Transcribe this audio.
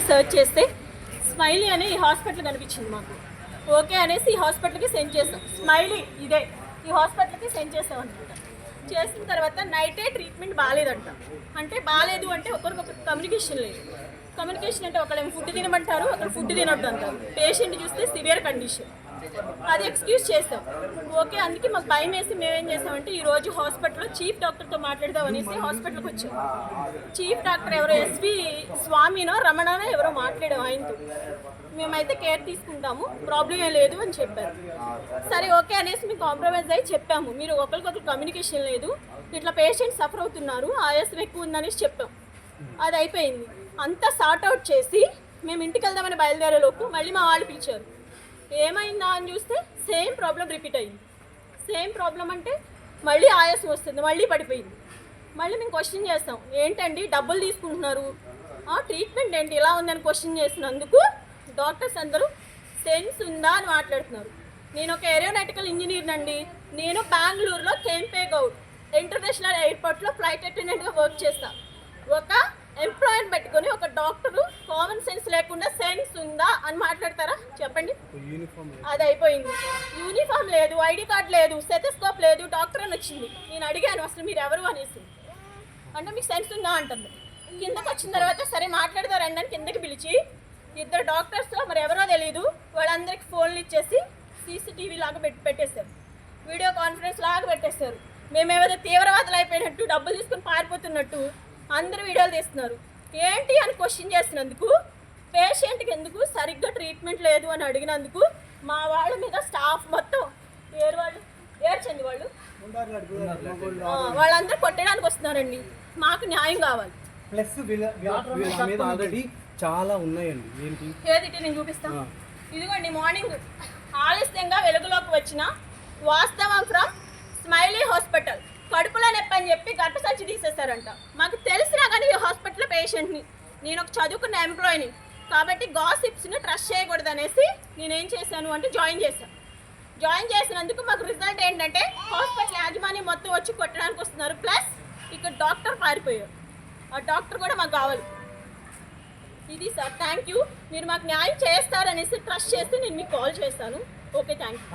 Search చేస్తే smiley అనే ఈ హాస్పిటల్ కనిపించింది మాకు. ఓకే అనేసి ఈ హాస్పిటల్కి సెండ్ చేస్తాం. స్మైలీ ఇదే ఈ హాస్పిటల్కి సెండ్ చేస్తాం అనమాట. చేసిన తర్వాత నైటే ట్రీట్మెంట్ బాగాలేదంట. అంటే బాగాలేదు అంటే ఒకరికొకరు కమ్యూనికేషన్ లేదు. కమ్యూనికేషన్ అంటే ఒకళ్ళేమో ఫుడ్ తినమంటారు, ఒకరు ఫుడ్ తినొద్దు అంటారు. పేషెంట్ చూస్తే సివియర్ కండిషన్. అది ఎక్స్క్యూజ్ చేస్తాం. ఓకే, అందుకే మాకు భయం వేసి మేమేం చేస్తామంటే ఈరోజు హాస్పిటల్లో చీఫ్ డాక్టర్తో మాట్లాడదాం అనేసి హాస్పిటల్కి వచ్చాం. చీఫ్ డాక్టర్ ఎవరో ఎస్వి స్వామినో రమణనో ఎవరో మాట్లాడాం ఆయనతో. మేమైతే కేర్ తీసుకుంటాము, ప్రాబ్లం ఏం లేదు అని చెప్పారు. సరే ఓకే అనేసి మేము కాంప్రమైజ్ అయ్యి చెప్పాము. మీరు ఒకరికొకరు కమ్యూనికేషన్ లేదు, ఇట్లా పేషెంట్ సఫర్ అవుతున్నారు, ఆయాసం ఎక్కువ ఉందనేసి చెప్పాం. అది అయిపోయింది. అంతా సార్ట్అవుట్ చేసి మేము ఇంటికి వెళ్దామని బయలుదేరేలోపు మళ్ళీ మా వాళ్ళు పిలిచారు. ఏమైందా అని చూస్తే సేమ్ ప్రాబ్లం రిపీట్ అయింది. సేమ్ ప్రాబ్లం అంటే మళ్ళీ ఆయాసం వస్తుంది, మళ్ళీ పడిపోయింది. మళ్ళీ మేము క్వశ్చన్ చేస్తాం, ఏంటండి డబ్బులు తీసుకుంటున్నారు, ట్రీట్మెంట్ ఏంటి ఇలా ఉందని క్వశ్చన్ చేసినందుకు డాక్టర్స్ అందరూ సెన్స్ ఉందా అని మాట్లాడుతున్నారు. నేను ఒక ఏరోనాటికల్ ఇంజనీర్ అండి. నేను బెంగళూరులో కెంపే గౌడ్ ఇంటర్నేషనల్ ఎయిర్పోర్ట్లో ఫ్లైట్ అటెండెంట్గా వర్క్ చేస్తాను. ఒక ఎంప్లాయీని పెట్టుకొని ఒక డాక్టరు కామన్ సెన్స్ లేకుండా సెన్స్ ఉందా అని మాట్లాడతారా చెప్పండి? అది అయిపోయింది. యూనిఫామ్ లేదు, ఐడి కార్డ్ లేదు, స్టెథోస్కోప్ లేదు, డాక్టర్ అని వచ్చింది. నేను అడిగాను అసలు మీరు ఎవరు అనేసి. అంటే మీకు సెన్స్ ఉందా అంటుంది. కిందకు వచ్చిన తర్వాత సరే మాట్లాడతారండి అని కిందకి పిలిచి ఇద్దరు డాక్టర్స్లో మరి ఎవరో తెలియదు వాళ్ళందరికీ ఫోన్లు ఇచ్చేసి సీసీటీవీ లాగా పెట్టేశారు. వీడియో కాన్ఫరెన్స్ లాగా పెట్టేశారు. మేమేమైనా తీవ్రవాదులు అయిపోయినట్టు డబ్బులు తీసుకొని పారిపోతున్నట్టు అందరూ వీడియోలు తీస్తున్నారు. ఏంటి అని క్వశ్చన్ చేసినందుకు, పేషెంట్కి ఎందుకు సరిగ్గా ట్రీట్మెంట్ లేదు అని అడిగినందుకు మా వాళ్ళ మీద స్టాఫ్ మొత్తం ఏడ్చండి వాళ్ళు వాళ్ళందరూ కొట్టడానికి వస్తున్నారండి. మాకు న్యాయం కావాలి. ప్లస్ ఆల్రెడీ చాలా ఉన్నాయండి. ఏంటి ఏదిటి నేను చూపిస్తాను. ఇదిగోండి మార్నింగ్ ఆలస్యంగా వెలుగులోకి వచ్చిన వాస్తవం ఫ్రమ్ స్మైలీ హాస్పిటల్. కడుపులో నొప్పి అని చెప్పి గట్ట సంచి తీసేస్తారంట. మాకు తెలిసినా కానీ ఈ హాస్పిటల్ పేషెంట్ని, నేను ఒక చదువుకున్న ఎంప్లాయీని కాబట్టి గాసిప్స్ని ట్రస్ట్ చేయకూడదు అనేసి నేనేం చేశాను అంటే జాయిన్ చేశాను. జాయిన్ చేసినందుకు మాకు రిజల్ట్ ఏంటంటే హాస్పిటల్ యాజమాన్యం మొత్తం వచ్చి కొట్టడానికి వస్తున్నారు. ప్లస్ ఇక్కడ డాక్టర్ పారిపోయారు. ఆ డాక్టర్ కూడా మాకు కావాలి. ఇది సార్, థ్యాంక్ యూ. మీరు మాకు న్యాయం చేస్తారనేసి ట్రస్ట్ చేసి నేను మీకు కాల్ చేస్తాను. Okay, thank you.